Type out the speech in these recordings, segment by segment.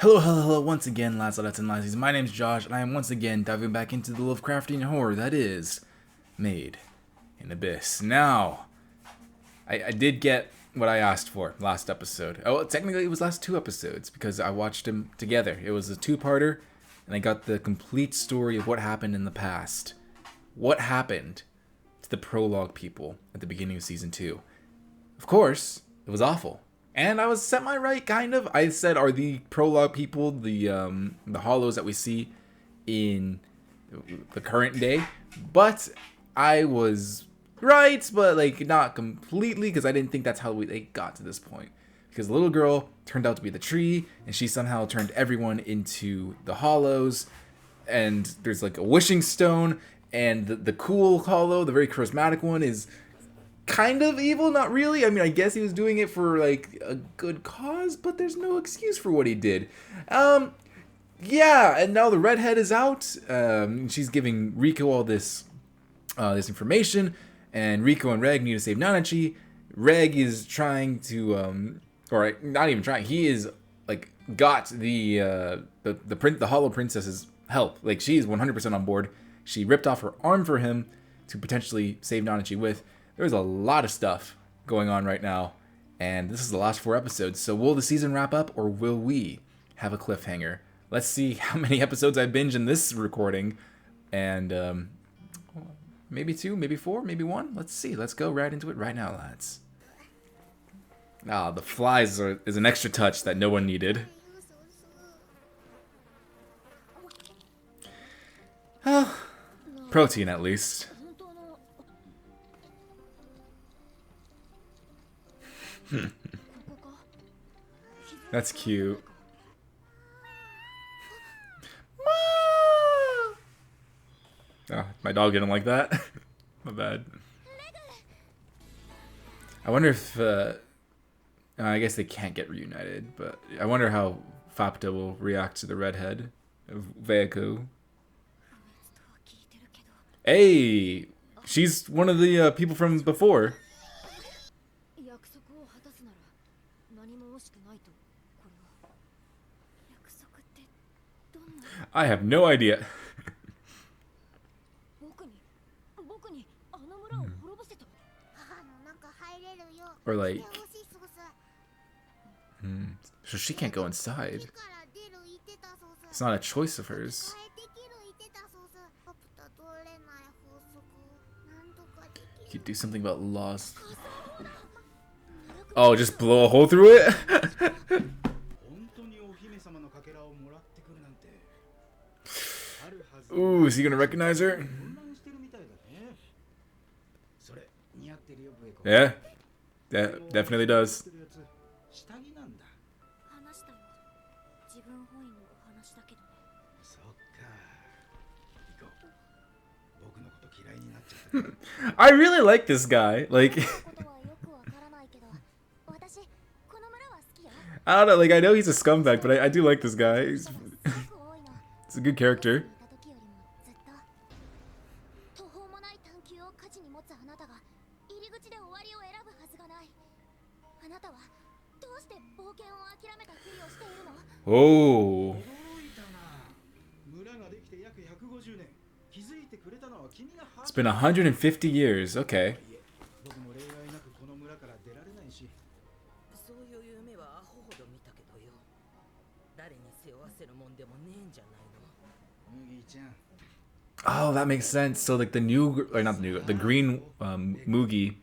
Hello, hello, hello, once again, lads and lassies. My name's Josh, and I am once again diving back into the Lovecraftian horror that is Made in Abyss. Now, I did get what I asked for last episode. Oh, technically it was last two episodes, because I watched them together. It was a two-parter, and I got the complete story of what happened in the past. What happened to the prologue people at the beginning of Season 2. Of course, it was awful. And I was semi-right, kind of. I said, are the prologue people the hollows that we see in the current day? But I was right, but like not completely, because I didn't think that's how they got to this point. Because the little girl turned out to be the tree, and she somehow turned everyone into the hollows. And there's like a wishing stone, and the cool hollow, the very charismatic one, is kind of evil, not really. I mean, I guess he was doing it for like a good cause, but there's no excuse for what he did. Yeah, and now the redhead is out. She's giving Rico all this information, and Rico and Reg need to save Nanachi. Reg is trying to, or not even trying. He is like got the Hollow Princess's help. Like she's 100% on board. She ripped off her arm for him to potentially save Nanachi with. There's a lot of stuff going on right now, and this is the last 4 episodes. So will the season wrap up, or will we have a cliffhanger? Let's see how many episodes I binge in this recording, and maybe 2, maybe 4, maybe 1. Let's see. Let's go right into it right now, lads. Ah, the flies is an extra touch that no one needed. Well, protein at least. That's cute. Oh, my dog didn't like that. My bad. I wonder if I guess they can't get reunited, but I wonder how Fapta will react to the redhead of Veiko. Hey, she's one of the people from before. I have no idea. Or like, so she can't go inside. It's not a choice of hers. You could do something about loss. Oh, just blow a hole through it? Ooh, is he gonna recognize her? Yeah, definitely does. I really like this guy. Like, I don't know. Like, I know he's a scumbag, but I do like this guy. He's a good character. Oh. It's been 150 years. Okay. Oh, that makes sense. So like the new, or not the new, the green Mugi.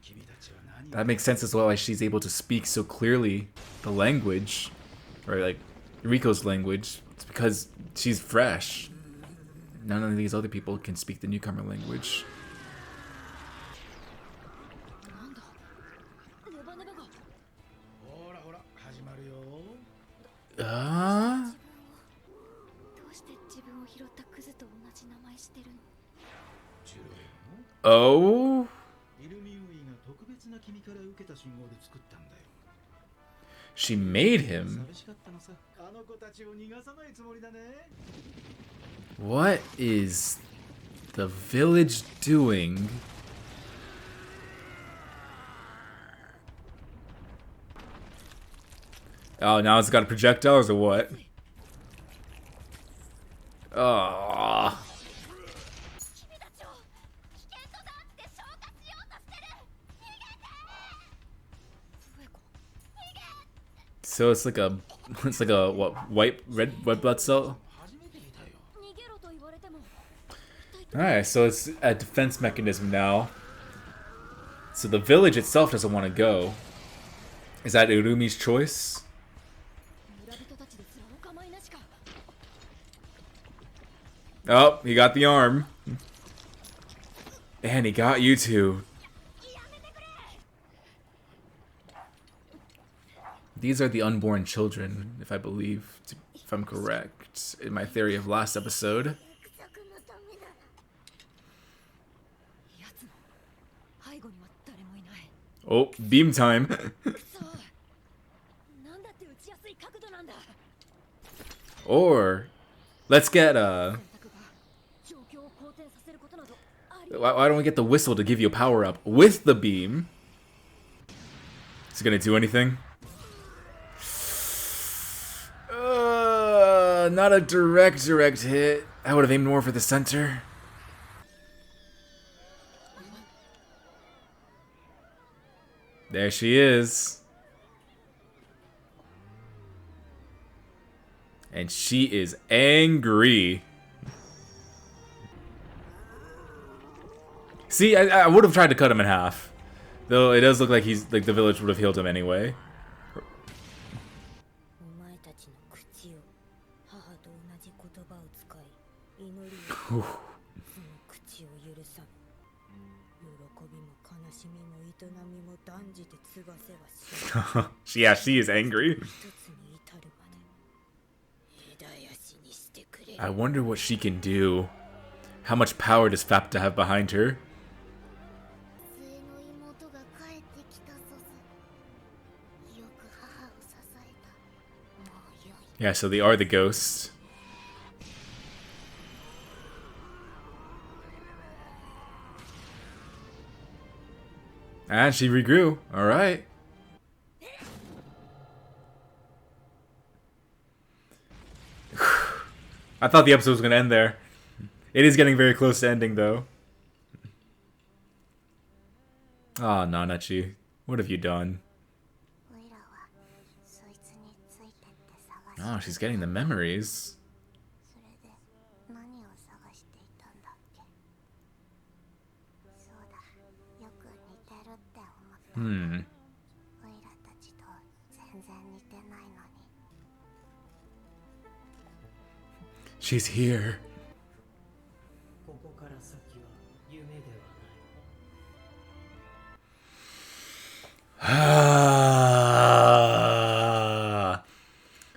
That makes sense as well. Why she's able to speak so clearly the language, or like Riko's language. It's because she's fresh. None of these other people can speak the newcomer language. Oh? She made him? What is the village doing? Oh, now it's got projectiles or what? Oh. So it's like a what, red blood cell? Alright, so it's a defense mechanism now. So the village itself doesn't want to go. Is that Urumi's choice? Oh, he got the arm. And he got you two. These are the unborn children, if I'm correct, in my theory of last episode. Oh, beam time. Or, let's get, why don't we get the whistle to give you a power-up with the beam? Is it gonna do anything? Not a direct hit. I would have aimed more for the center. There she is. And she is angry. See, I would have tried to cut him in half. Though it does look like the village would have healed him anyway. Yeah, she is angry. I wonder what she can do. How much power does Fapta have behind her? Yeah, so they are the ghosts. And she regrew. Alright. I thought the episode was going to end there. It is getting very close to ending, though. Ah, oh, Nanachi. What have you done? Oh, she's getting the memories. She's here.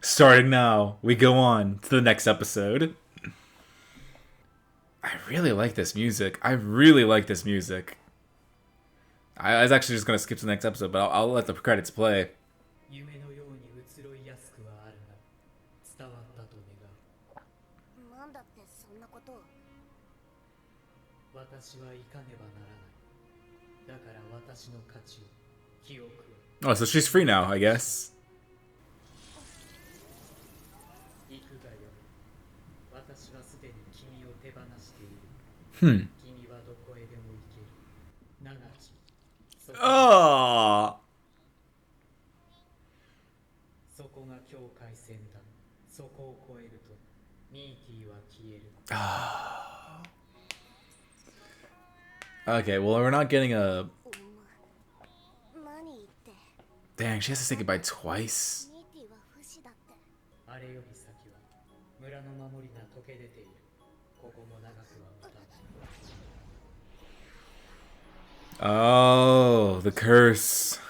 Starting now, we go on to the next episode. I really like this music. I was actually just going to skip to the next episode, but I'll let the credits play. Oh, so she's free now, I guess. Oh. Okay, well, we're not getting a... Dang, she has to say goodbye twice. Oh, the curse.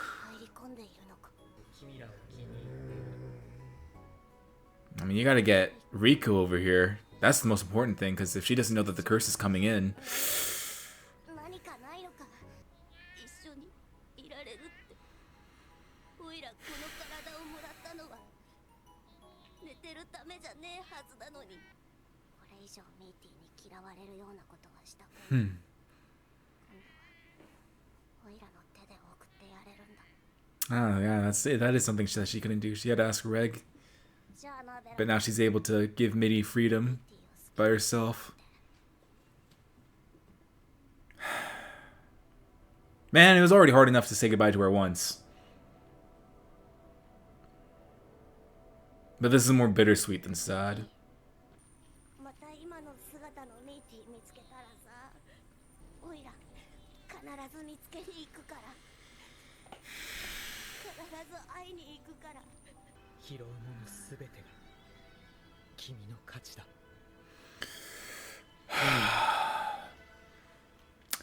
I mean, you gotta get Riku over here. That's the most important thing, because if she doesn't know that the curse is coming in... Oh, yeah, that's it. That is something that she couldn't do. She had to ask Reg. But now she's able to give Midi freedom. by herself. Man, it was already hard enough to say goodbye to her once. But this is more bittersweet than sad.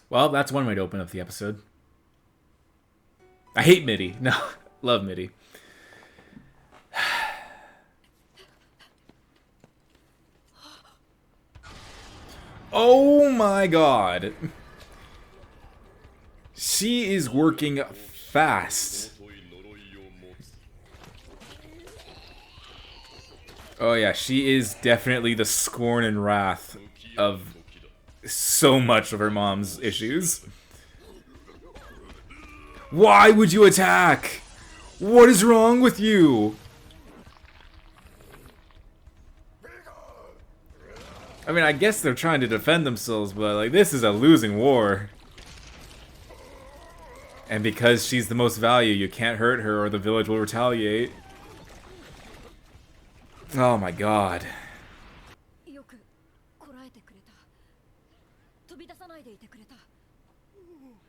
Well, that's one way to open up the episode. I hate MIDI. No, love MIDI. Oh my god. She is working fast. Oh yeah, she is definitely the scorn and wrath of so much of her mom's issues. Why would you attack? What is wrong with you? I mean, I guess they're trying to defend themselves, but like, this is a losing war. And because she's the most value, you can't hurt her or the village will retaliate. Oh my god.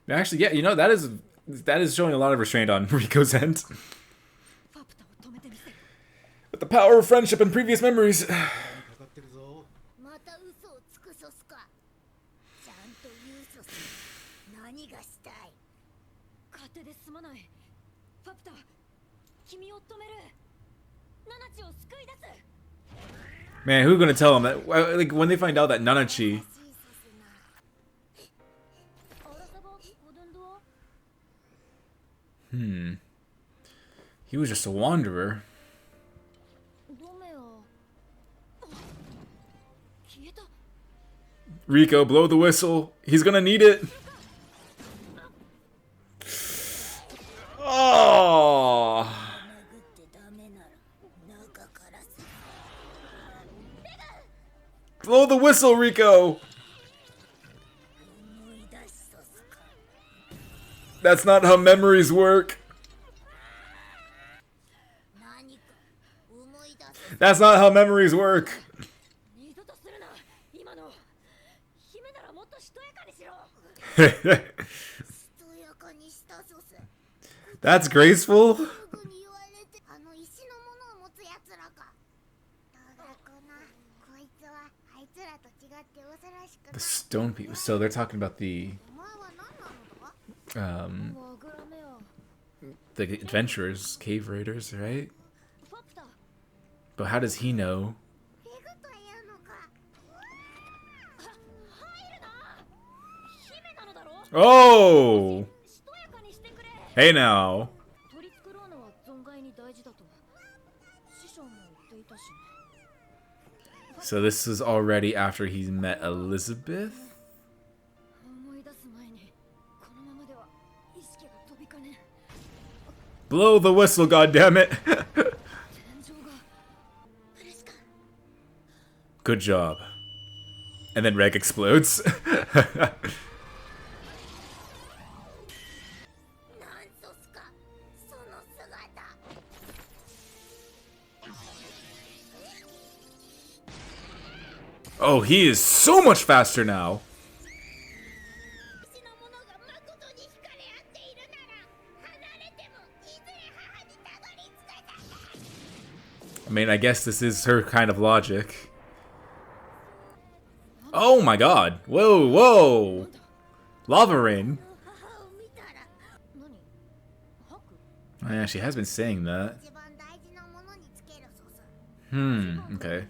Actually, yeah, you know, that is showing a lot of restraint on Riko's end. With the power of friendship and previous memories. Man, who's gonna tell him that? Like, when they find out that Nanachi... He was just a wanderer. Riko, blow the whistle. He's gonna need it. Oh! Blow the whistle, Riko! That's not how memories work. That's not how memories work. That's graceful. The stone people. So they're talking about the adventurers, cave raiders, right? But how does he know? Oh! Hey now. So this is already after he's met Elizabeth? Blow the whistle, goddammit! Good job. And then Reg explodes. Oh, he is so much faster now. I mean, I guess this is her kind of logic. Oh my god. Whoa, whoa. Lava rain. Oh yeah, she has been saying that. Okay.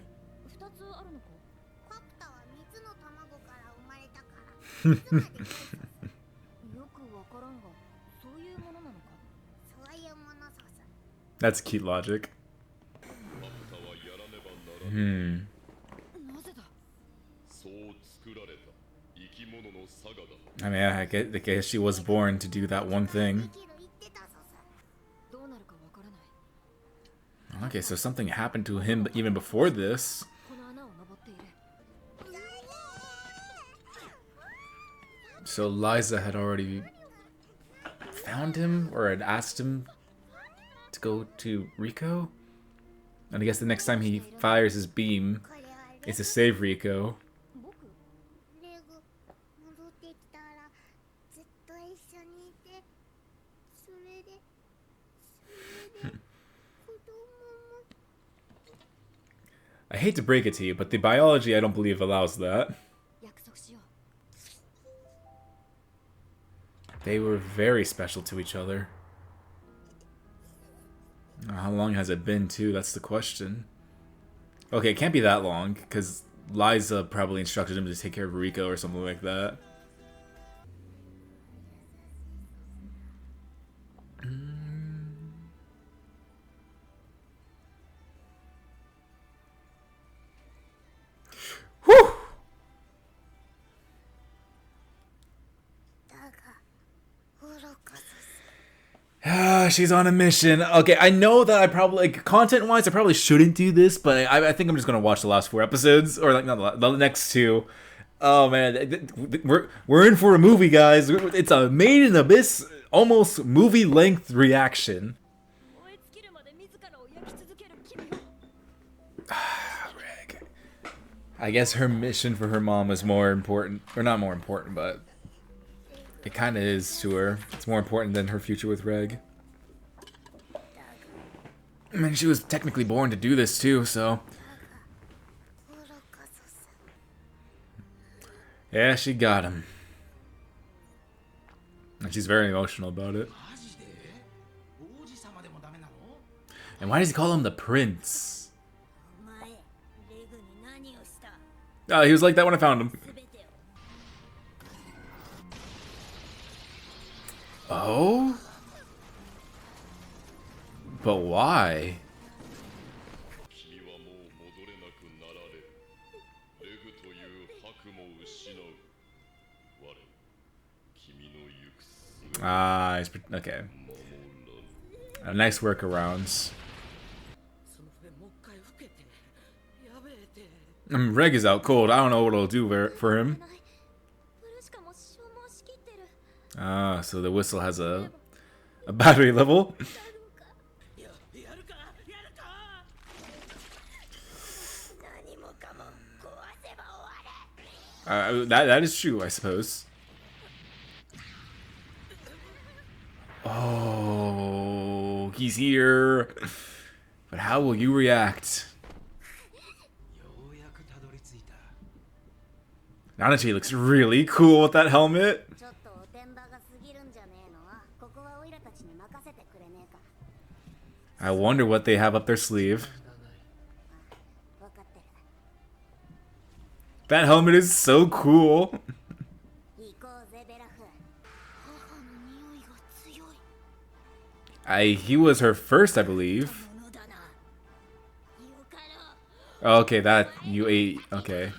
That's cute logic. I mean, I guess she was born to do that one thing. Okay, so something happened to him even before this. So Liza had already found him, or had asked him to go to Rico? And I guess the next time he fires his beam, it's to save Rico. I hate to break it to you, but the biology I don't believe allows that. They were very special to each other. How long has it been, too? That's the question. Okay, it can't be that long, because Liza probably instructed him to take care of Rico or something like that. Whew! She's on a mission. Okay, I know that I probably, like, content-wise, I probably shouldn't do this, but I think I'm just gonna watch the last 4 episodes, or like not the next 2. Oh man, we're in for a movie, guys. It's a Made in Abyss, almost movie-length reaction. Reg. I guess her mission for her mom is more important, or not more important, but it kind of is to her. It's more important than her future with Reg. I mean, she was technically born to do this too, so... Yeah, she got him. And she's very emotional about it. And why does he call him the prince? Oh, he was like that when I found him. Oh? But why? Ah, okay. Nice workarounds. Reg is out cold. I don't know what it'll do for him. Ah, so the whistle has a battery level. That is true, I suppose. Oh, he's here. But how will you react? Nanachi looks really cool with that helmet. I wonder what they have up their sleeve. That helmet is so cool. He was her first, I believe. Okay, that you ate. Okay.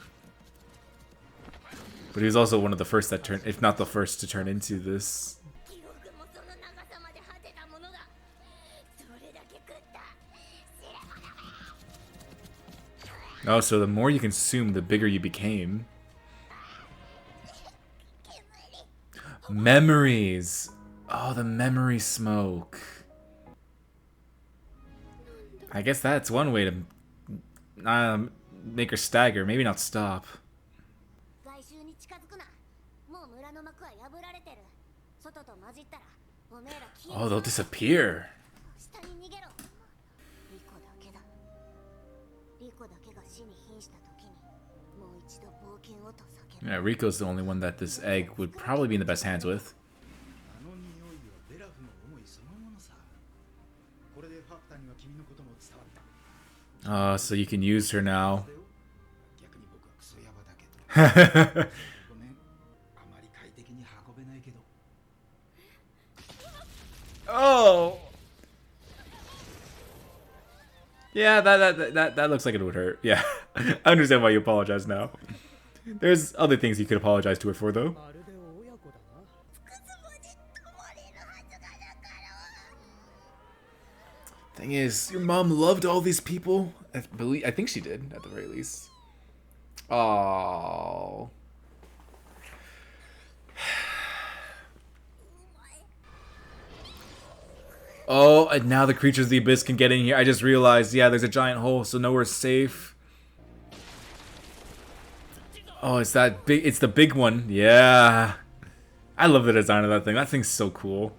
But he was also one of the first that turned, if not the first to turn into this. Oh, so the more you consume, the bigger you became. Memories. Oh, the memory smoke. I guess that's one way to make her stagger. Maybe not stop. Oh, they'll disappear. Yeah, Rico's the only one that this egg would probably be in the best hands with. So you can use her now. Oh! Yeah, that looks like it would hurt. Yeah, I understand why you apologize now. There's other things you could apologize to her for, though. Thing is, your mom loved all these people. I think she did, at the very least. Oh. Oh, and now the creatures of the abyss can get in here. I just realized, yeah, there's a giant hole, so nowhere's safe. Oh, it's that big. It's the big one. Yeah. I love the design of that thing. That thing's so cool.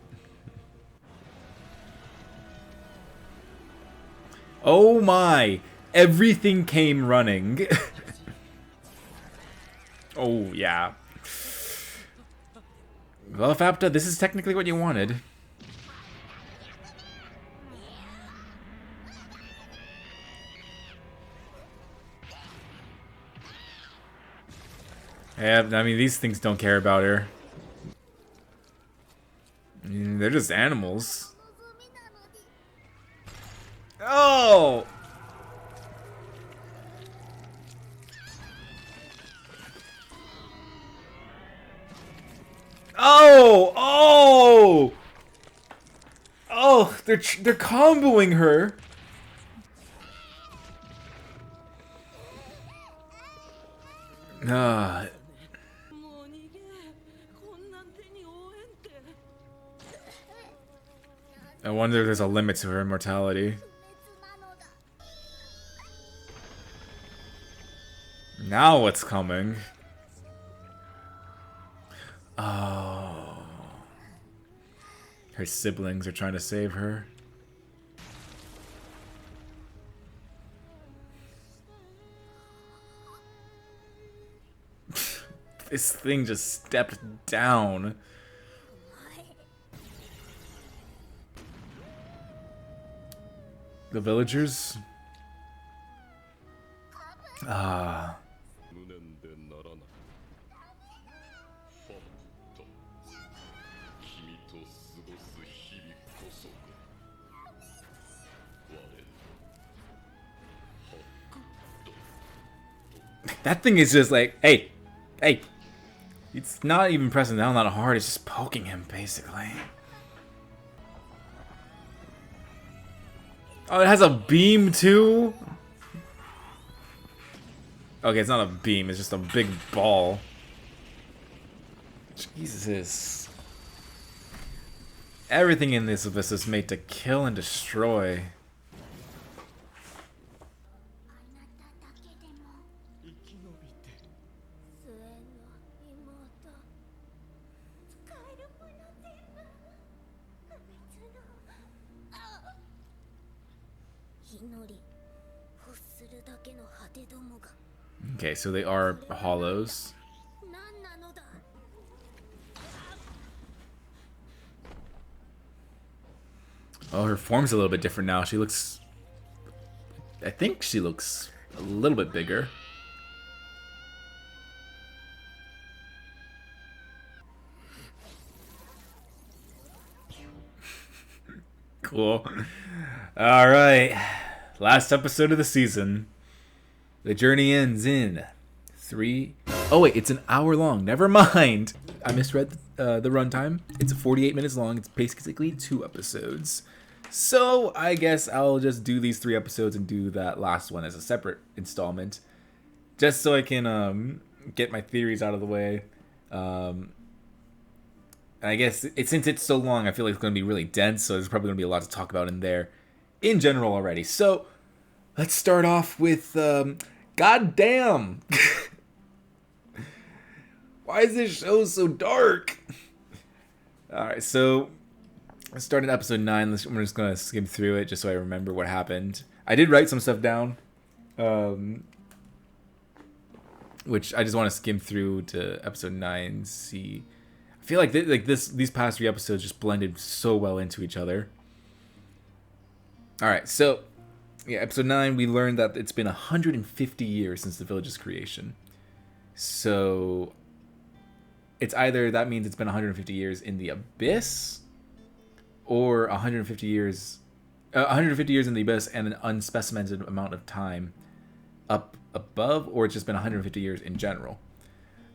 Oh my. Everything came running. Oh, yeah. Well, Fapta, this is technically what you wanted. Yeah, I mean, these things don't care about her. I mean, they're just animals. Oh! Oh! Oh! Oh! They're comboing her. Ah. I wonder if there's a limit to her immortality. Now what's coming? Oh. Her siblings are trying to save her. This thing just stepped down. The villagers? Ah. That thing is just like, hey, hey. It's not even pressing down that hard, it's just poking him, basically. Oh, it has a beam, too? Okay, it's not a beam, it's just a big ball. Jesus. Everything in this abyss is made to kill and destroy. Okay, so they are hollows. Oh, her form's a little bit different now. She looks... I think she looks a little bit bigger. Cool. Alright. Last episode of the season. The journey ends in 3... Oh wait, it's an hour long. Never mind. I misread the runtime. It's 48 minutes long. It's basically 2 episodes. So I guess I'll just do these 3 episodes and do that last one as a separate installment. Just so I can get my theories out of the way. I guess since it's so long, I feel like it's going to be really dense. So there's probably going to be a lot to talk about in there in general already. So let's start off with... God damn! Why is this show so dark? Alright, so let's start at episode 9. I'm just going to skim through it just so I remember what happened. I did write some stuff down, which I just want to skim through to episode 9, see... I feel like these past 3 episodes just blended so well into each other. Alright, so... Yeah, episode 9, we learned that it's been 150 years since the village's creation. So, it's either that means it's been 150 years in the abyss, or 150 years in the abyss and an unspecified amount of time up above, or it's just been 150 years in general.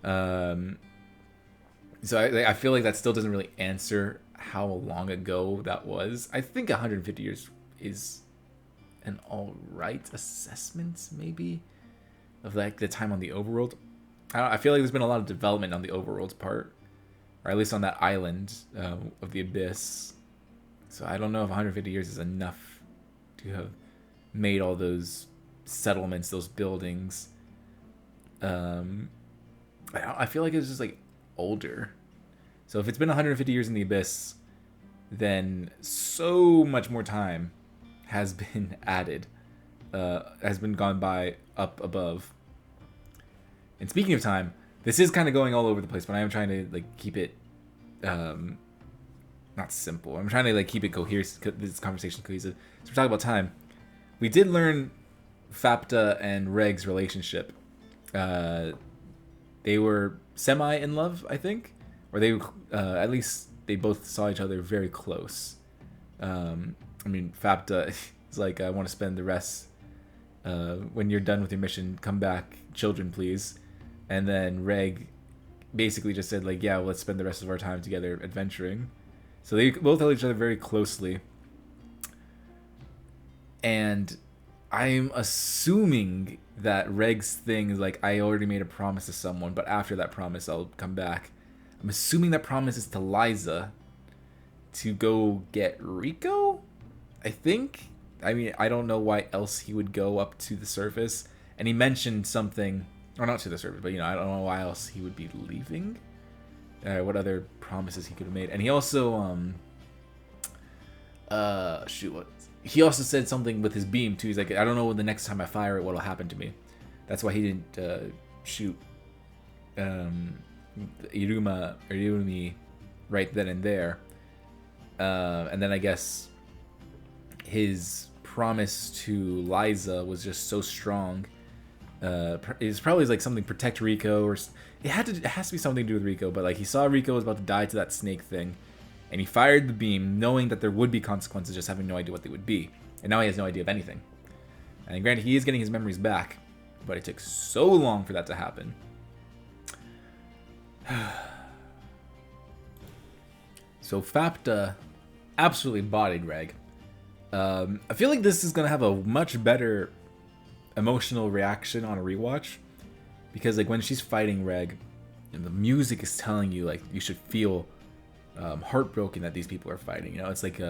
So I feel like that still doesn't really answer how long ago that was. I think 150 years is an alright assessment, maybe, of like the time on the overworld. I feel like there's been a lot of development on the overworld's part, or at least on that island of the abyss. So I don't know if 150 years is enough to have made all those settlements, those buildings. I feel like it's just like older. So if it's been 150 years in the abyss, then so much more time has been added, has been gone by up above. And speaking of time, this is kind of going all over the place, but I am trying to like keep it, not simple. I'm trying to like keep it cohesive, this conversation cohesive. So we're talking about time. We did learn Fapta and Reg's relationship. They were semi in love, I think, or they at least they both saw each other very close. I mean, Fapta is like, I want to spend the rest. When you're done with your mission, come back, children, please. And then Reg basically just said like, yeah, well, let's spend the rest of our time together adventuring. So they both held each other very closely. And I'm assuming that Reg's thing is like, I already made a promise to someone, but after that promise, I'll come back. I'm assuming that promise is to Liza to go get Rico, I think. I mean, I don't know why else he would go up to the surface. And he mentioned something, or not to the surface, but, you know, I don't know why else he would be leaving. What other promises he could have made. And he also, he also said something with his beam, too. He's like, I don't know when the next time I fire it, what'll happen to me. That's why he didn't shoot Irumi right then and there. And then I guess his promise to Liza was just so strong. It's probably like something protect Rico, or it has to be something to do with Rico. But like he saw Rico was about to die to that snake thing, and he fired the beam, knowing that there would be consequences, just having no idea what they would be. And now he has no idea of anything. And granted, he is getting his memories back, but it took so long for that to happen. So Fapta absolutely bodied Reg. I feel like this is gonna have a much better emotional reaction on a rewatch, because like when she's fighting Reg, and the music is telling you like you should feel heartbroken that these people are fighting. You know, it's like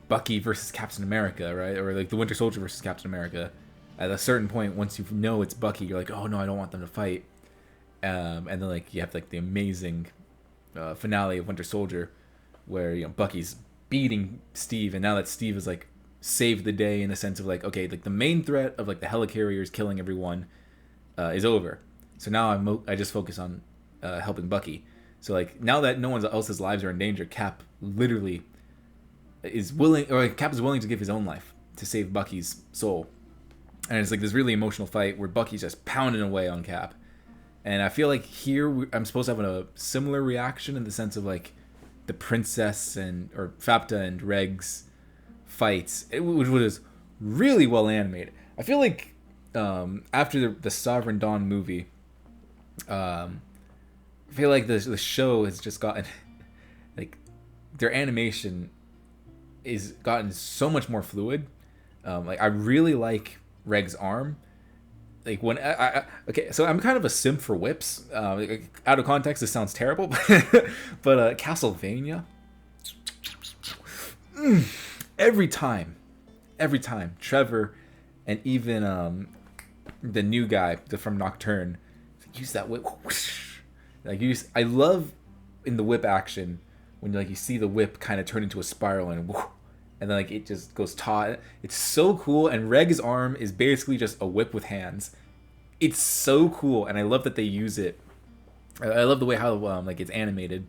Bucky versus Captain America, right? Or like the Winter Soldier versus Captain America. At a certain point, once you know it's Bucky, you're like, oh no, I don't want them to fight. And then like you have like the amazing finale of Winter Soldier, where you know Bucky's beating Steve, and now that Steve is like saved the day in the sense of like, okay, like the main threat of like the helicarriers killing everyone is over. So now I just focus on helping Bucky. So like now that no one else's lives are in danger, Cap literally is willing, or like, Cap is willing to give his own life to save Bucky's soul. And it's like this really emotional fight where Bucky's just pounding away on Cap. And I feel like here I'm supposed to have a similar reaction in the sense of like the princess or Fapta and Reg's fights, which was really well animated. I feel like after the Sovereign Dawn movie, I feel like the show has just gotten like their animation is gotten so much more fluid. Like I really like Reg's arm. Like when okay, so I'm kind of a simp for whips. Out of context, this sounds terrible, but Castlevania. Every time, Trevor, and even the new guy from Nocturne use that whip. Like I love in the whip action when like you see the whip kind of turn into a spiral and then like it just goes taut. It's so cool, and Reg's arm is basically just a whip with hands. It's so cool, and I love that they use it. I love the way how like it's animated,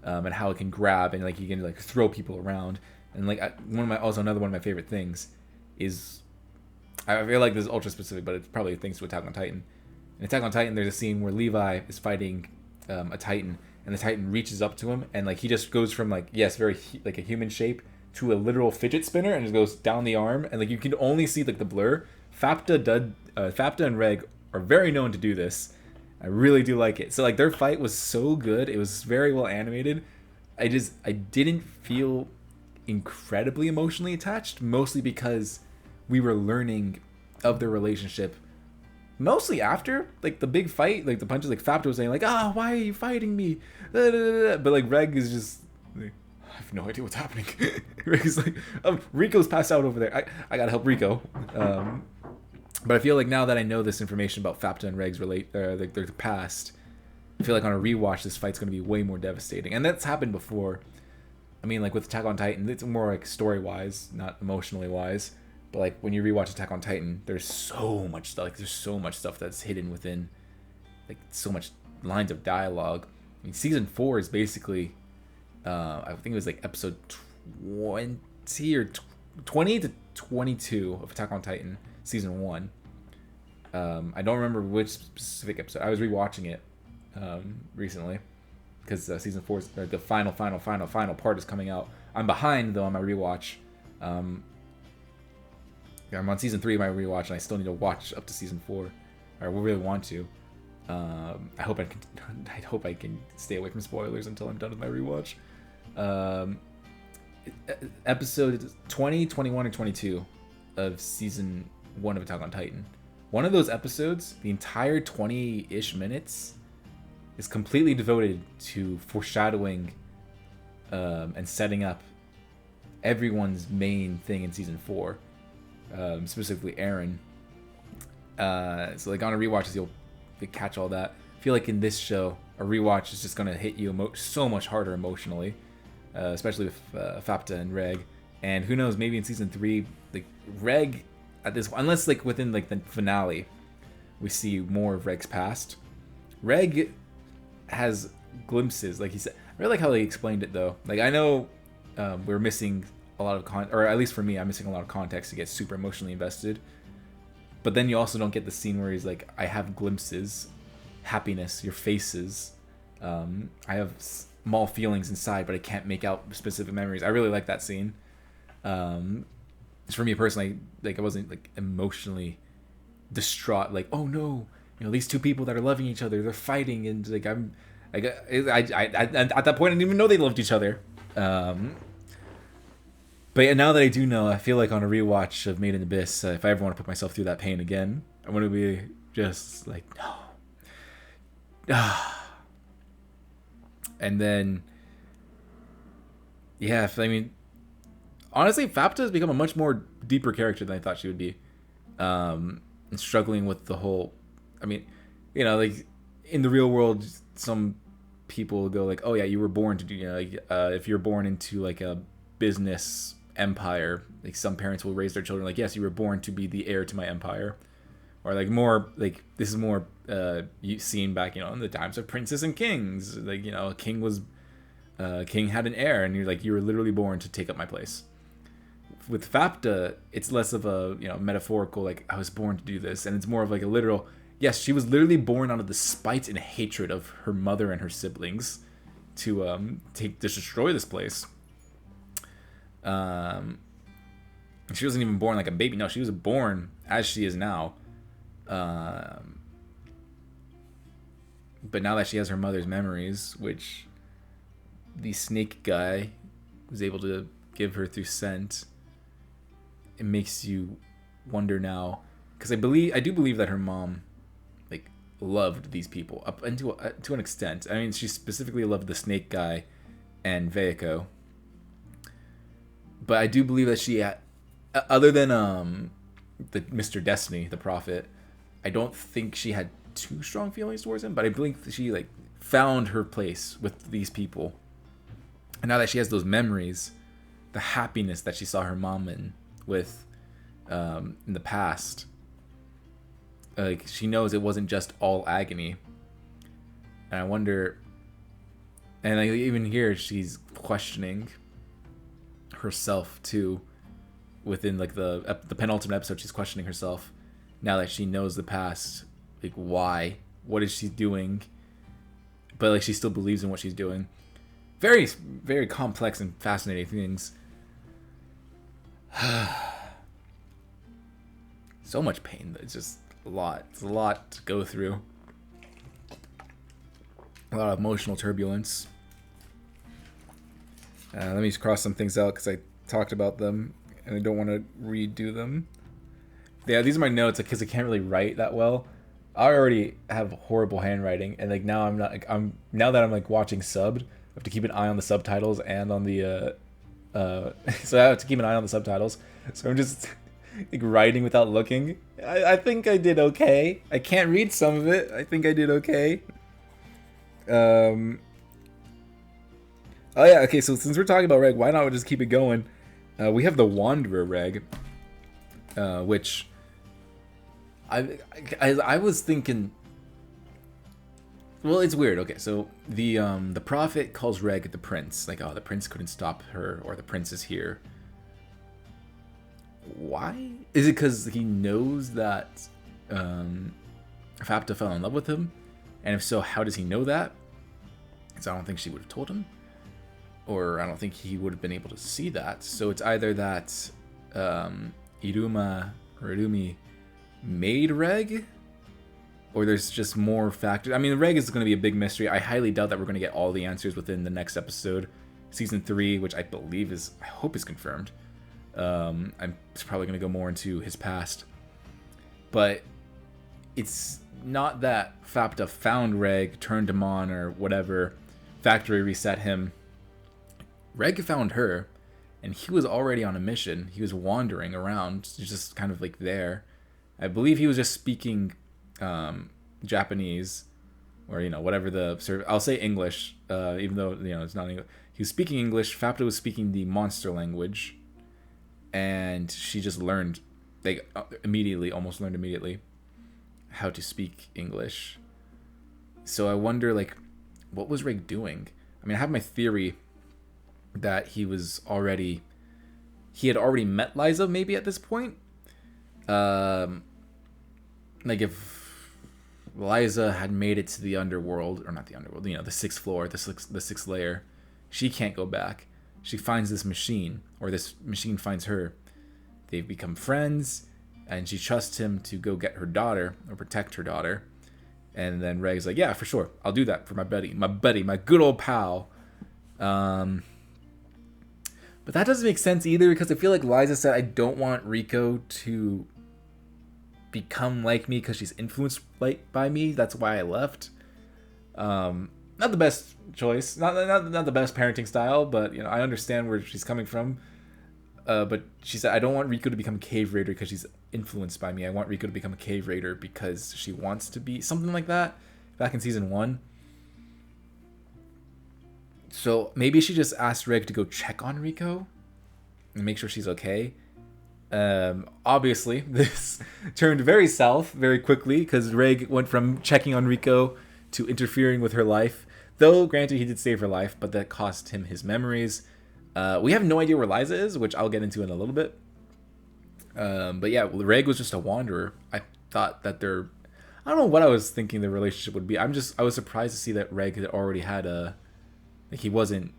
and how it can grab and like you can like throw people around. And like another one of my favorite things is, I feel like this is ultra specific, but it's probably thanks to Attack on Titan. In Attack on Titan, there's a scene where Levi is fighting a Titan, and the Titan reaches up to him, and like he just goes from like very like a human shape to a literal fidget spinner, and just goes down the arm, and like you can only see like the blur. Fapta and Reg are very known to do this. I really do like it. So like their fight was so good. It was very well animated. I didn't feel incredibly emotionally attached, mostly because we were learning of their relationship mostly after like the big fight, like the punches. Like Fapta was saying like, why are you fighting me? But like Reg is just like, have no idea what's happening. Rico's like, Rico's passed out over there. I gotta help Rico. But I feel like now that I know this information about Fapta and Reg's their past, I feel like on a rewatch, this fight's gonna be way more devastating. And that's happened before. I mean, like with Attack on Titan, it's more like story-wise, not emotionally-wise. But like when you rewatch Attack on Titan, there's so much stuff. Like there's so much stuff that's hidden within, like so much lines of dialogue. I mean, season 4 is basically, I think it was like episode 20 or 20 to 22 of Attack on Titan, season 1. I don't remember which specific episode. I was rewatching it recently because season 4 is the final part is coming out. I'm behind though on my rewatch. I'm on season 3 of my rewatch, and I still need to watch up to season 4. I really want to. I hope I can stay away from spoilers until I'm done with my rewatch. Episode 20, 21, or 22 of season 1 of Attack on Titan. One of those episodes, the entire 20-ish minutes, is completely devoted to foreshadowing and setting up everyone's main thing in season 4, specifically Eren. So like on a rewatch, you'll catch all that. I feel like in this show, a rewatch is just gonna hit you so much harder emotionally, especially with Fapta and Reg. And who knows, maybe in season 3, like Reg, at this, unless like within like the finale, we see more of Reg's past. Reg has glimpses, like he said. I really like how they explained it though. Like I know we're missing a lot of or at least for me, I'm missing a lot of context to get super emotionally invested. But then you also don't get the scene where he's like, I have glimpses, happiness, your faces. I have small feelings inside, but I can't make out specific memories. I really like that scene. For me personally, like I wasn't like emotionally distraught. Like, oh no, these two people that are loving each other, they're fighting, and like I at that point I didn't even know they loved each other. But yeah, now that I do know, I feel like on a rewatch of Made in Abyss, if I ever want to put myself through that pain again, I want to be just like, no. And then, yeah, I mean, honestly, Fapta has become a much more deeper character than I thought she would be. And struggling with the whole, I mean, like in the real world, some people go like, oh yeah, you were born to do, if you're born into like a business empire, like some parents will raise their children like, yes, you were born to be the heir to my empire. Or like more like, this is more seen back in the times of princes and kings, like a king was king had an heir, and you were literally born to take up my place. With Fapta, it's less of a metaphorical, like I was born to do this, and it's more of like a literal, yes, she was literally born out of the spite and hatred of her mother and her siblings to destroy this place. She wasn't even born like a baby. No, she was born as she is now. But now that she has her mother's memories, which the snake guy was able to give her through scent, it makes you wonder now, because I do believe that her mom like loved these people up into to an extent. I mean, she specifically loved the snake guy and Veiko. But I do believe that she had, other than the Mr. Destiny, the prophet, I don't think she had too strong feelings towards him. But I believe that she like found her place with these people. And now that she has those memories, the happiness that she saw her mom in the past, like she knows it wasn't just all agony. And I wonder, and like, even here she's questioning herself too. Within like the penultimate episode, she's questioning herself now that she knows the past, like why, what is she doing, but like she still believes in what she's doing. Very, very complex and fascinating things. So much pain. It's just a lot. It's a lot to go through. A lot of emotional turbulence. Let me just cross some things out because I talked about them and I don't want to redo them. Yeah, these are my notes because I can't really write that well. I already have horrible handwriting, and like now now that I'm like watching subbed, have to keep an eye on the subtitles and on the so I have to keep an eye on the subtitles. So I'm just like writing without looking. I think I did okay. I can't read some of it. I think I did okay. Oh yeah, okay, so since we're talking about reg, why not we just keep it going? We have the Wanderer reg, which I was thinking. Well, it's weird. Okay, so the prophet calls Reg the prince. Like, oh, the prince couldn't stop her, or the prince is here. Why? Is it because he knows that Fapta fell in love with him? And if so, how does he know that? Because I don't think she would have told him. Or I don't think he would have been able to see that. So it's either that Iruma or Irumi made Reg, or there's just more factors. I mean, Reg is going to be a big mystery. I highly doubt that we're going to get all the answers within the next episode. Season 3, which I believe is, I hope is confirmed. I'm probably going to go more into his past. But it's not that Fapta found Reg, turned him on, or whatever, factory reset him. Reg found her, and he was already on a mission. He was wandering around, just kind of like there. I believe he was just speaking Japanese, or whatever the I'll say English, even though it's not English. He was speaking English. Fapta was speaking the monster language, and she just learned, almost learned immediately, how to speak English. So I wonder, what was Reg doing? I mean, I have my theory that he had already met Liza maybe at this point. If Liza had made it to the underworld, or not the underworld, the sixth floor, the sixth layer, she can't go back. She finds this machine, or this machine finds her. They've become friends, and she trusts him to go get her daughter, or protect her daughter. And then Reg's like, yeah, for sure, I'll do that for my buddy, my good old pal. But that doesn't make sense either, because I feel like Liza said, I don't want Riko to become like me because she's influenced by me. That's why I left. Not the best choice, not the best parenting style, but I understand where she's coming from. But she said, I don't want Riko to become a cave raider because she's influenced by me. I want Riko to become a cave raider because she wants to be, something like that, back in season 1. So maybe she just asked Reg to go check on Riko and make sure she's okay. Obviously, this turned very south very quickly because Reg went from checking on Riko to interfering with her life. Though, granted, he did save her life, but that cost him his memories. We have no idea where Liza is, which I'll get into in a little bit. But yeah, Reg was just a wanderer. I thought that I don't know what I was thinking the relationship would be. I was surprised to see that Reg had already had he wasn't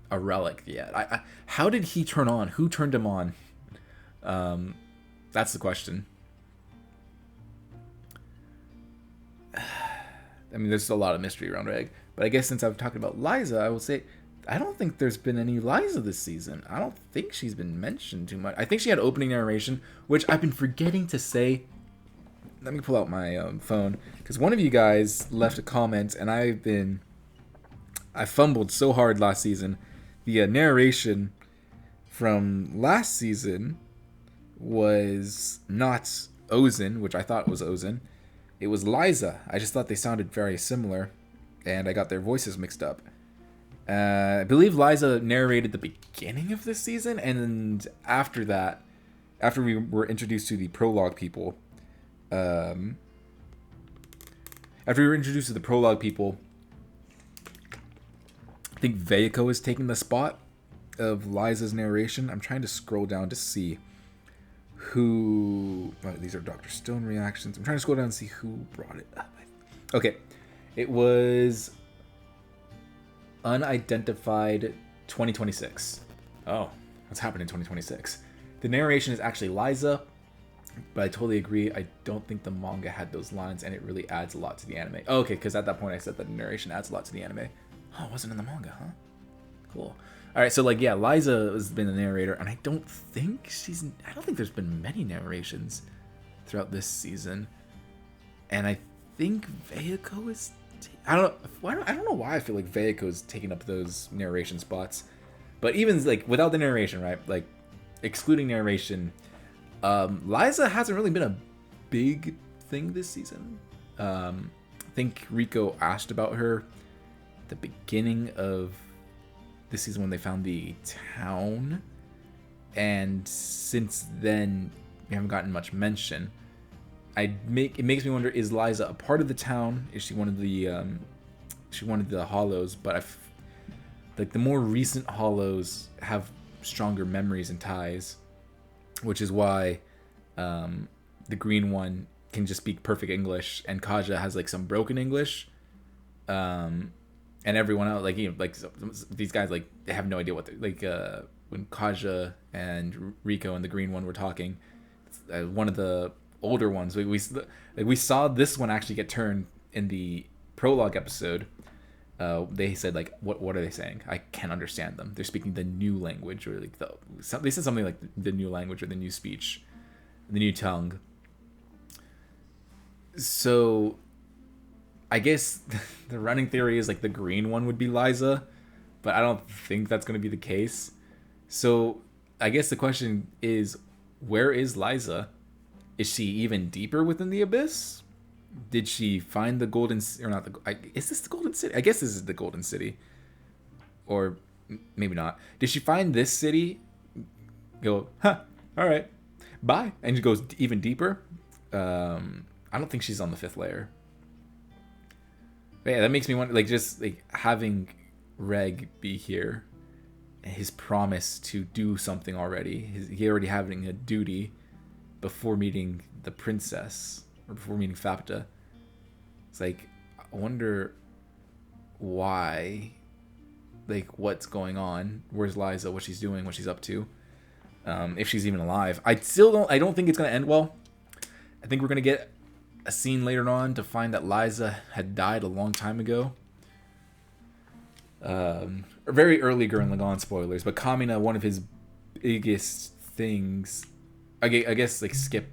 a relic yet. How did he turn on? Who turned him on? That's the question. I mean, there's a lot of mystery around Reg, but I guess since I'm talking about Liza, I will say I don't think there's been any Liza this season. I don't think she's been mentioned too much. I think she had opening narration, which I've been forgetting to say. Let me pull out my phone, because one of you guys left a comment, and I fumbled so hard last season. The narration from last season was not Ozen, which I thought was Ozen. It was Liza. I just thought they sounded very similar, and I got their voices mixed up. I believe Liza narrated the beginning of this season, and after that, after we were introduced to the prologue people, I think Veiko is taking the spot of Liza's narration. I'm trying to scroll down to see who... Oh, these are Dr. Stone reactions. I'm trying to scroll down and see who brought it up. Okay. It was Unidentified 2026. Oh, what's happening in 2026? The narration is actually Liza, but I totally agree. I don't think the manga had those lines, and it really adds a lot to the anime. Oh, okay, because at that point I said that the narration adds a lot to the anime. Oh, it wasn't in the manga, huh? Cool. All right, so Liza has been the narrator, and I don't think there's been many narrations throughout this season. And I think Veiko is I don't know why I feel like Veiko's taking up those narration spots, but even like without the narration, right? Like excluding narration, Liza hasn't really been a big thing this season. I think Rico asked about her at the beginning of this season when they found the town, and since then we haven't gotten much mention. It makes me wonder: is Liza a part of the town? Is she one of the Hollows? But like the more recent Hollows have stronger memories and ties, which is why the green one can just speak perfect English, and Kaja has like some broken English, and everyone else like these guys like they have no idea what they're like. When Kaja and Rico and the green one were talking, one of the older ones we saw this one actually get turned in the prologue episode. They said like what are they saying? I can't understand them. They're speaking the new language, or like they said something like the new language or the new speech, the new tongue. So I guess the running theory is like the green one would be Liza, but I don't think that's going to be the case. So I guess the question is, where is Liza? Is she even deeper within the abyss? Did she find the golden, or not is this the golden city? I guess this is the golden city, or maybe not. Did she find this city, go, all right, bye, and she goes even deeper? I don't think she's on the 5th layer. But yeah, that makes me wonder, like, just like having Reg be here, his promise to do something already, he already having a duty before meeting the princess, or before meeting Fapta. It's like, I wonder why, like, what's going on, where's Liza, what she's doing, what she's up to, if she's even alive. I don't think it's going to end well. I think we're going to get a scene later on to find that Liza had died a long time ago. Very early Gurren Lagann spoilers, but Kamina, one of his biggest things, I guess like skip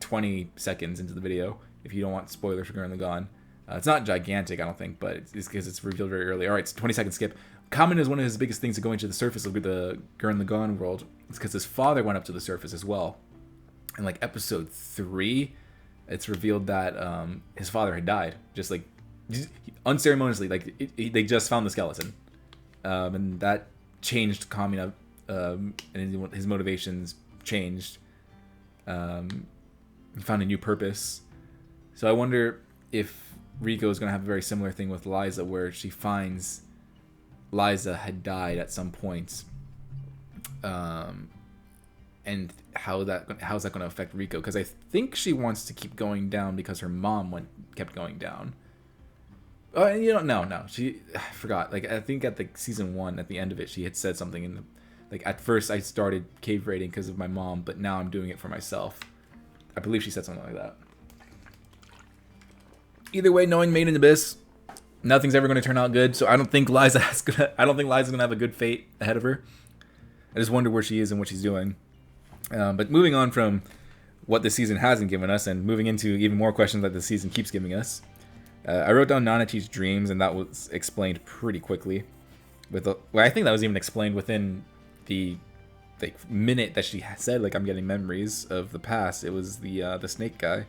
20 seconds into the video if you don't want spoilers for Gurren Lagann. It's not gigantic, I don't think, but it's because it's revealed very early. Alright, it's 20-second skip. Kamina is one of his biggest things to going to the surface of the Gurren Lagann world. It's because his father went up to the surface as well. In like episode 3, it's revealed that his father had died. Just like unceremoniously, like they just found the skeleton. And that changed Kamina, and his motivations changed. He found a new purpose. So I wonder if Rico is going to have a very similar thing with Liza, where she finds Liza had died at some point. And how's that going to affect Rico? Because I think she wants to keep going down because her mom kept going down. Oh, and no. I forgot. Like, I think at the season 1, at the end of it, she had said something in the, like, at first I started cave raiding because of my mom, but now I'm doing it for myself. I believe she said something like that. Either way, knowing Made in Abyss, nothing's ever going to turn out good. So I don't think Liza's gonna have a good fate ahead of her. I just wonder where she is and what she's doing. But moving on from what the season hasn't given us, and moving into even more questions that the season keeps giving us, I wrote down Nanachi's dreams, and that was explained pretty quickly. I think that was even explained within the minute that she said, like, I'm getting memories of the past. It was the snake guy.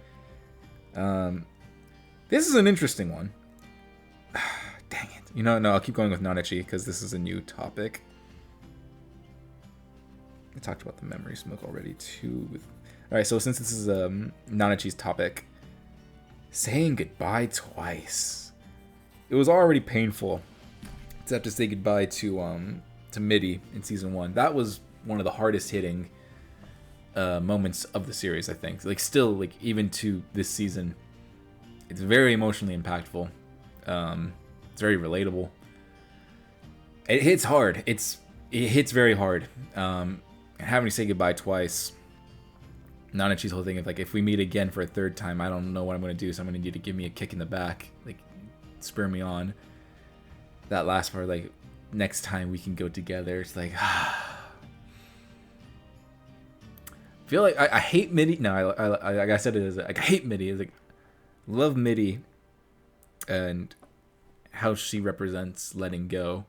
This is an interesting one. Dang it. No, I'll keep going with Nanachi because this is a new topic. I talked about the memory smoke already too. Alright, so since this is Nanachi's topic, saying goodbye twice. It was already painful to have to say goodbye to Midi in season 1. That was one of the hardest hitting moments of the series, I think. Like, still, like, even to this season, it's very emotionally impactful. It's very relatable. It hits hard. It hits very hard. Having to say goodbye twice. Nanachi's whole thing of, like, if we meet again for a third time, I don't know what I'm going to do, so I'm going to need you to give me a kick in the back. Like, spur me on. That last part, like, next time we can go together. It's like, I feel like I hate Midi. No, like I said, it is, like, I hate Midi. It's like, love Midi. and how she represents letting go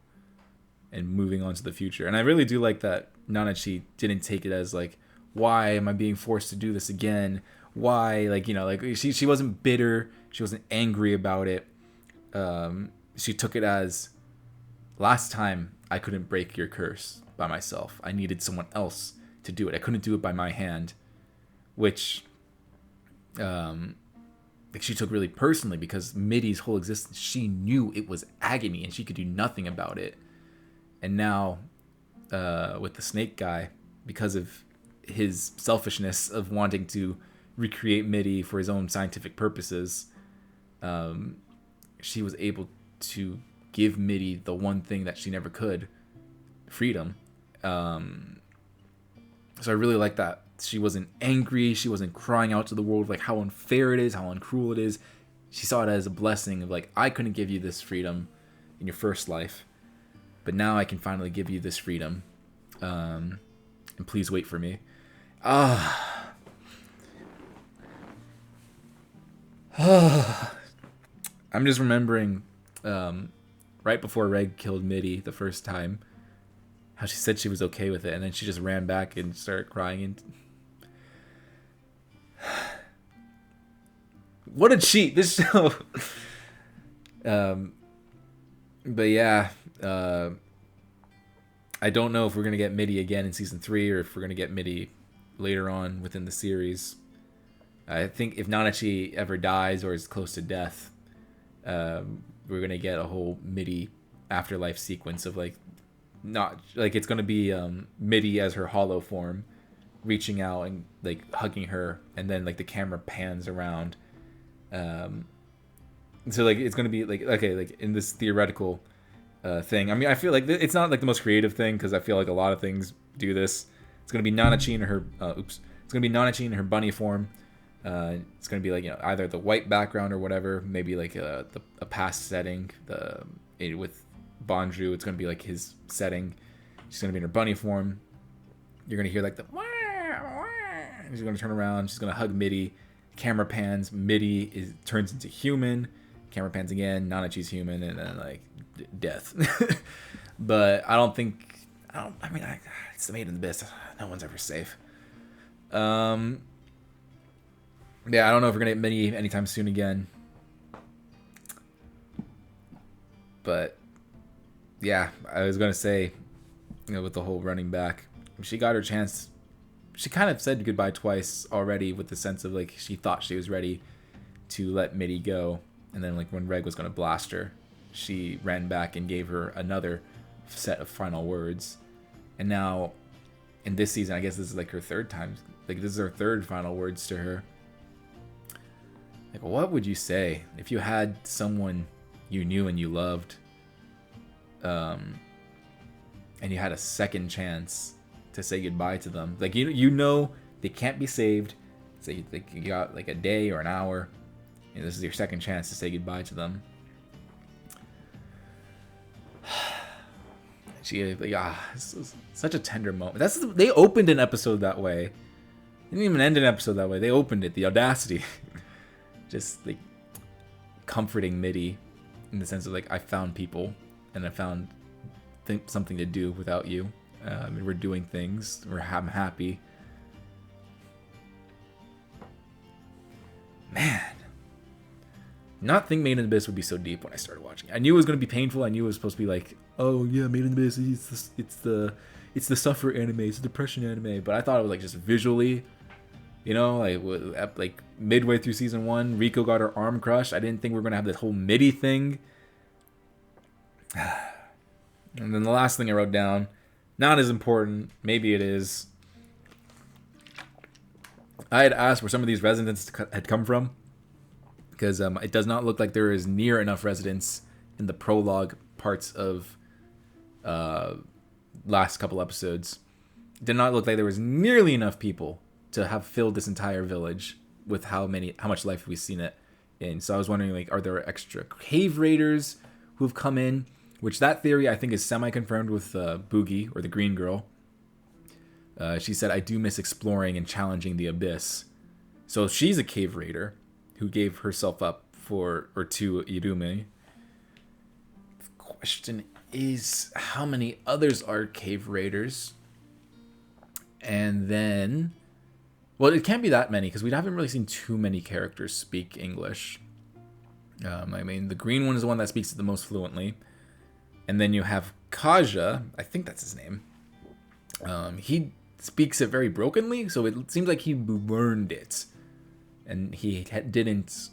and moving on to the future. And I really do like that Nanachi didn't take it as like, why am I being forced to do this again? Why, like, you know, like she wasn't bitter, she wasn't angry about it. She took it as, last time I couldn't break your curse by myself. I needed someone else to do it. I couldn't do it by my hand, which like she took really personally, because Midi's whole existence, she knew it was agony and she could do nothing about it. And now with the snake guy, because of his selfishness of wanting to recreate Midi for his own scientific purposes, she was able to give Midi the one thing that she never could, freedom. So I really like that. She wasn't angry. She wasn't crying out to the world like how unfair it is, how uncruel it is. She saw it as a blessing of like, I couldn't give you this freedom in your first life, but now I can finally give you this freedom. And please wait for me. I'm just remembering right before Reg killed Midi the first time, how she said she was okay with it, and then she just ran back and started crying. And what a cheat, this show. But yeah, I don't know if we're gonna get Midi again in season 3, or if we're gonna get Midi later on within the series. I think if Nanachi ever dies or is close to death, we're gonna get a whole Midi afterlife sequence of like, not like, it's gonna be Midi as her hollow form reaching out and like hugging her, and then like the camera pans around, so like it's gonna be like, okay, like in this theoretical thing, I mean, I feel like it's not like the most creative thing, because I feel like a lot of things do this. It's gonna be Nanachi in her it's gonna be Nanachi in her bunny form. It's gonna be like, you know, either the white background or whatever, maybe like a past setting, with Bonju, it's gonna be like his setting. She's gonna be in her bunny form. You're gonna hear like the wah, wah. She's gonna turn around. She's gonna hug Midi. Camera pans. Midi turns into human. Camera pans again. Nanachi's human, and then like death. But I mean, it's made in the abyss. No one's ever safe. Yeah, I don't know if we're gonna get Midi anytime soon again. But yeah, I was gonna say, you know, with the whole running back, she got her chance. She kind of said goodbye twice already, with the sense of like, she thought she was ready to let Midi go, and then like when Reg was gonna blast her, she ran back and gave her another set of final words. And now in this season, I guess this is like her third time, like this is her third final words to her. Like, what would you say if you had someone you knew and you loved, and you had a second chance to say goodbye to them? Like, you know they can't be saved. So you got like a day or an hour, and this is your second chance to say goodbye to them. She like, this was such a tender moment. They opened an episode that way. They didn't even end an episode that way. They opened it. The audacity. Just like comforting Midi in the sense of like, I found people, and I found something to do without you. And we're doing things. I'm happy. Man, not think Made in the Abyss would be so deep when I started watching. I knew it was going to be painful. I knew it was supposed to be like, oh yeah, Made in the Abyss. It's the suffer anime. It's the depression anime. But I thought it was like just visually, you know, like midway through season 1, Riko got her arm crushed. I didn't think we were going to have this whole Midi thing. And then the last thing I wrote down, not as important, maybe it is. I had asked where some of these residents had come from, because it does not look like there is near enough residents in the prologue parts of last couple episodes. It did not look like there was nearly enough people to have filled this entire village with how much life we've seen it in. So I was wondering, like, are there extra cave raiders who have come in? Which that theory I think is semi-confirmed with Boogie, or the green girl. She said, I do miss exploring and challenging the abyss. So she's a cave raider who gave herself up to Irumi. The question is, how many others are cave raiders? And then, well, it can't be that many because we haven't really seen too many characters speak English. I mean, the green one is the one that speaks it the most fluently. And then you have Kaja, I think that's his name. He speaks it very brokenly, so it seems like he learned it. And he didn't,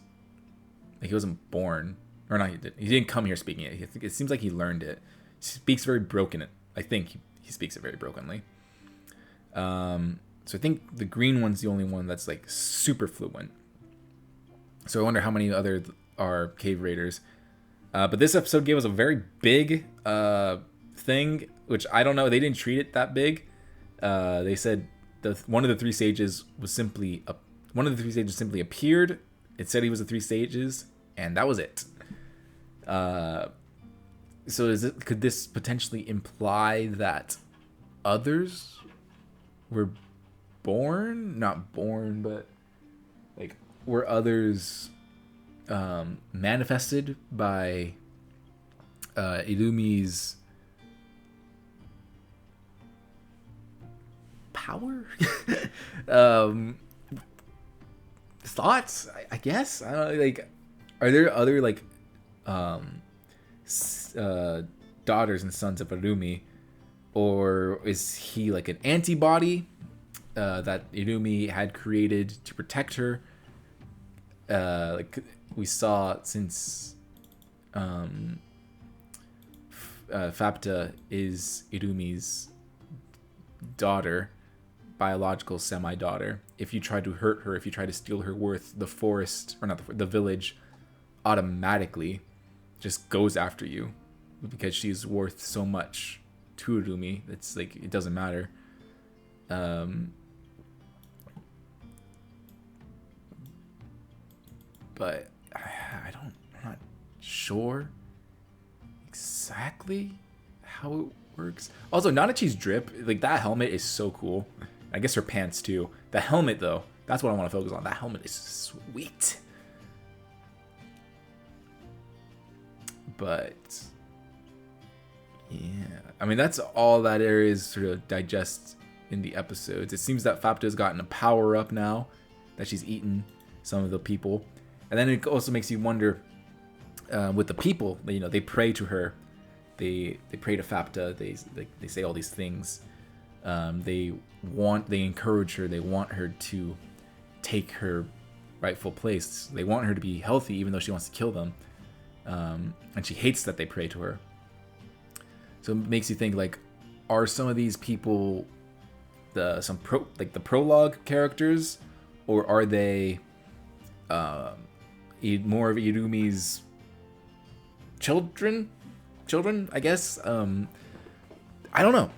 like, he wasn't born, or not, he didn't come here speaking it. It seems like he learned it. He speaks very broken. I think he speaks it very brokenly. So I think the green one's the only one that's like super fluent. So I wonder how many other are cave raiders. But this episode gave us a very big thing, which I don't know. They didn't treat it that big. They said one of the three stages simply appeared. It said he was the 3 stages, and that was it. So could this potentially imply that others were born? Not born, but like were others manifested by Irumi's power? Thoughts, I guess. I don't know, like, are there other like daughters and sons of Irumi, or is he like an antibody that Irumi had created to protect her? Like we saw, since Fapta is Irumi's daughter, biological semi-daughter. If you try to hurt her, if you try to steal her worth, the forest, or not the village, automatically just goes after you because she's worth so much to Irumi. It's like, it doesn't matter. But I'm not sure exactly how it works. Also, Nanachi's drip, like, that helmet is so cool. I guess her pants too. The helmet, though, that's what I want to focus on. That helmet is sweet. But yeah, I mean, that's all that there is to digest in the episodes. It seems that Fapta's gotten a power up now, that she's eaten some of the people. And then it also makes you wonder, with the people, you know, they pray to her. They pray to Fapta. They say all these things. They encourage her. They want her to take her rightful place. They want her to be healthy, even though she wants to kill them. And she hates that they pray to her. So it makes you think, like, are some of these people the prologue characters, or are they more of Irumi's children, I guess? I don't know.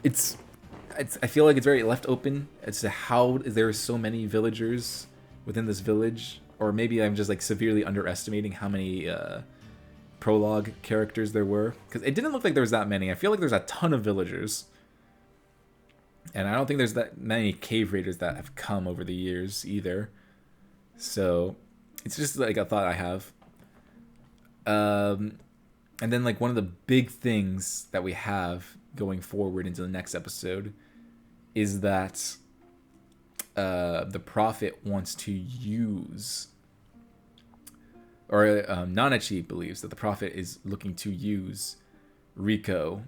I feel like it's very left open as to how there are so many villagers within this village, or maybe I'm just like severely underestimating how many prologue characters there were, because it didn't look like there was that many. I feel like there's a ton of villagers, and I don't think there's that many cave raiders that have come over the years either. So it's just like a thought I have. And then, like, one of the big things that we have going forward into the next episode is that the prophet wants to use, or Nanachi believes that the prophet is looking to use Riko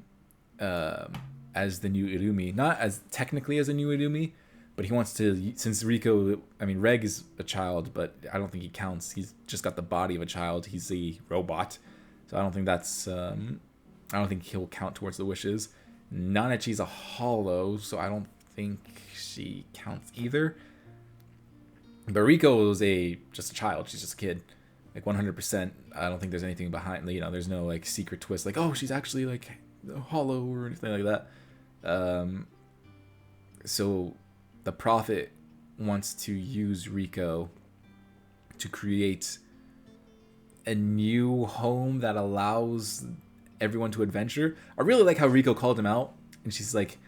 as the new Irumi. Not as technically as a new Irumi, but he wants to, since Riko, I mean, Reg is a child, but I don't think he counts. He's just got the body of a child. He's a robot. So I don't think that's, I don't think he'll count towards the wishes. Nanachi's a hollow, so I don't think she counts either. But Riko is just a child. She's just a kid. Like, 100%. I don't think there's anything behind, you know, there's no, like, secret twist. Like, oh, she's actually, like, hollow or anything like that. So the prophet wants to use Riko to create a new home that allows everyone to adventure. I really like how Riko called him out, and she's like,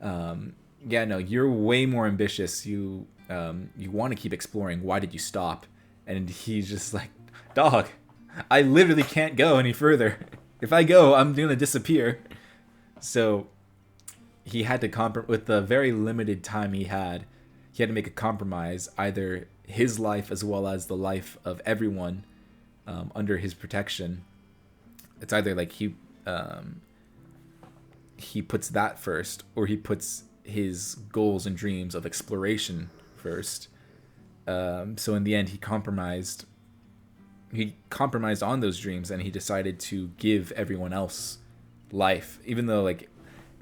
yeah, no, you're way more ambitious. You want to keep exploring. Why did you stop? And he's just like, Dog, I literally can't go any further. If I go, I'm gonna disappear. So he had to with the very limited time he had to make a compromise, either his life as well as the life of everyone under his protection. It's either like he puts that first, or he puts his goals and dreams of exploration first. So in the end, he compromised on those dreams, and he decided to give everyone else life, even though like it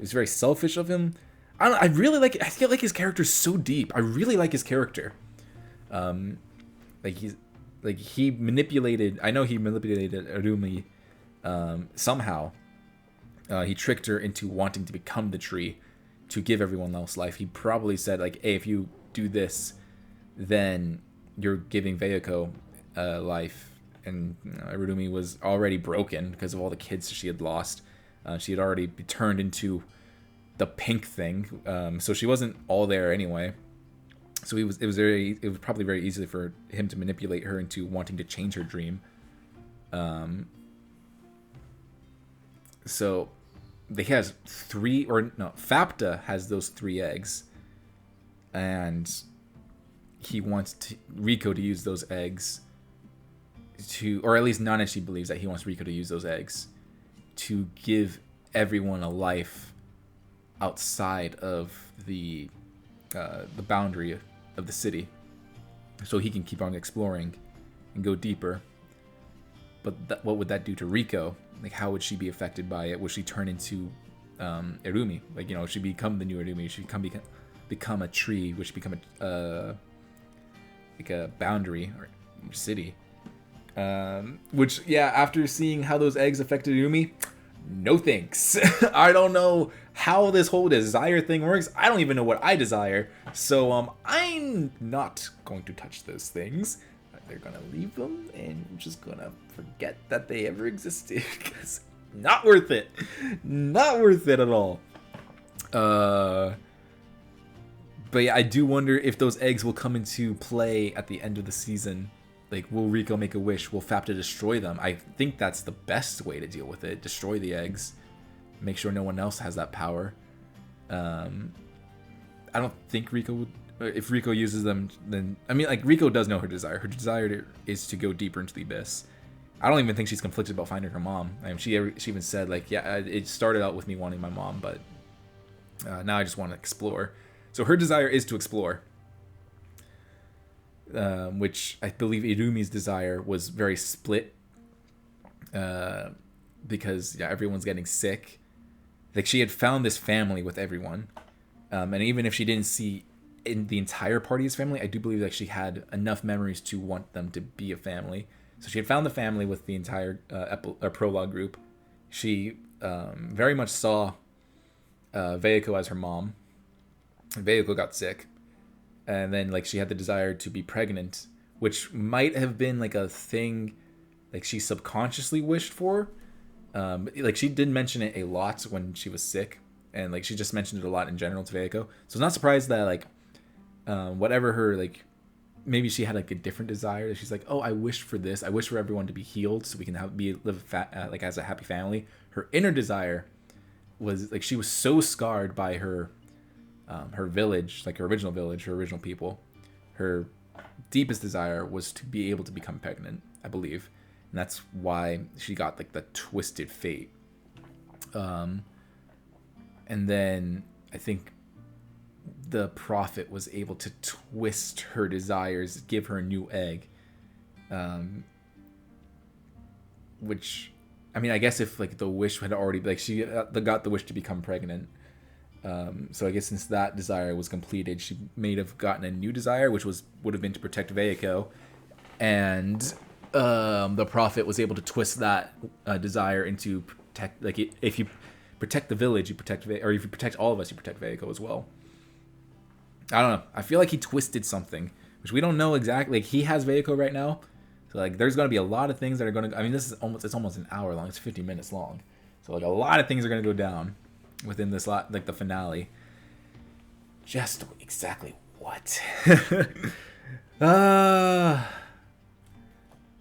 was very selfish of him. I feel like his character is so deep. I really like his character. He manipulated. I know he manipulated Arumi somehow. He tricked her into wanting to become the tree to give everyone else life. He probably said like, "Hey, if you do this, then you're giving Veiko life." And Arumi was already broken because of all the kids she had lost. She had already turned into the pink thing, so she wasn't all there anyway. So it was probably very easy for him to manipulate her into wanting to change her dream. So he has Fapta has those 3 eggs, and he wants Rico to use those eggs or at least Nanashi believes that he wants Rico to use those eggs to give everyone a life outside of the boundary of the city, so he can keep on exploring and go deeper. But what would that do to Rico? Like, how would she be affected by it? Would she turn into Irumi? Like, she become the new Irumi? She become a tree, which become a boundary or city. Which, yeah, after seeing how those eggs affected Irumi, no thanks. I don't know how this whole desire thing works. I don't even know what I desire. So I'm not going to touch those things. They're gonna leave them and I'm just gonna forget that they ever existed, because not worth it. Not worth it at all. But yeah, I do wonder if those eggs will come into play at the end of the season. Like, will Rico make a wish? Will Fapta destroy them? I think that's the best way to deal with it. Destroy the eggs. Make sure no one else has that power. I don't think Rico would... If Rico uses them, then... I mean, like, Rico does know her desire. Her desire is to go deeper into the abyss. I don't even think she's conflicted about finding her mom. I mean, she even said, like, yeah, it started out with me wanting my mom, but now I just want to explore. So her desire is to explore. Which I believe Irumi's desire was very split, because everyone's getting sick. Like, she had found this family with everyone, and even if she didn't see in the entire party as family, I do believe that she had enough memories to want them to be a family. So she had found the family with the entire prologue group. She very much saw Veiko as her mom. Veiko got sick. And then, like, she had the desire to be pregnant, which might have been, like, a thing, like, she subconsciously wished for. Like, she did mention it a lot when she was sick. And, like, she just mentioned it a lot in general to Veiko. So I'm not surprised that, like, whatever her, like, maybe she had, like, a different desire. She's like, oh, I wish for this. I wish for everyone to be healed so we can live like, as a happy family. Her inner desire was, like, she was so scarred by her village, like her original village, her original people. Her deepest desire was to be able to become pregnant, I believe. And that's why she got, like, the twisted fate. And then I think the prophet was able to twist her desires, give her a new egg. Which, I mean, I guess if, like, the wish had already, like, she got the wish to become pregnant. So I guess since that desire was completed, she may have gotten a new desire, which would have been to protect Veiko, and the prophet was able to twist that desire into protect. Like, if you protect the village, you protect or if you protect all of us, you protect Veiko as well. I don't know. I feel like he twisted something, which we don't know exactly. Like, he has Veiko right now, so, like, there's gonna be a lot of things that are gonna. I mean, it's almost an hour long. It's 50 minutes long, so, like, a lot of things are gonna go down within this lot, like the finale. Just exactly what? Yeah,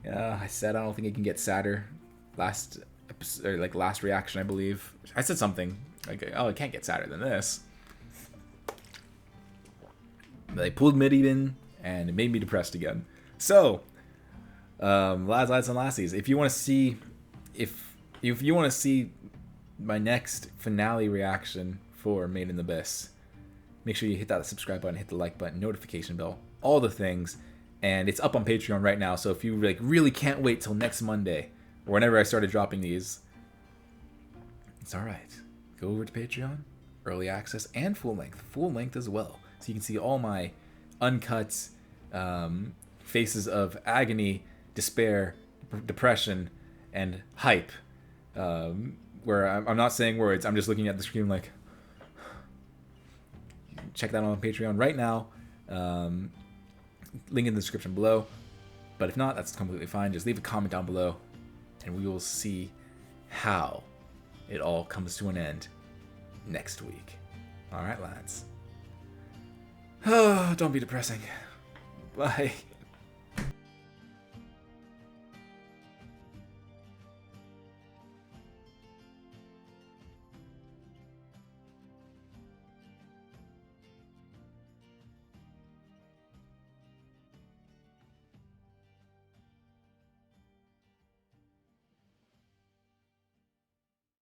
I said I don't think it can get sadder. Last episode, or like last reaction, I believe. I said something like, "Oh, it can't get sadder than this." But they pulled mid even, and it made me depressed again. So, lads and lassies, if you want to see, if you want to see my next finale reaction for Made in the Abyss, make sure you hit that subscribe button, hit the like button, notification bell, all the things. And it's up on Patreon right now, so if you like really can't wait till next Monday or whenever I started dropping these, it's all right. Go over to Patreon, early access and full length as well, so you can see all my uncut faces of agony, despair, depression, and hype. Where I'm not saying words, I'm just looking at the screen like. Check that out on Patreon right now. Link in the description below. But if not, that's completely fine. Just leave a comment down below, and we will see how it all comes to an end next week. All right, lads. Oh, don't be depressing. Bye.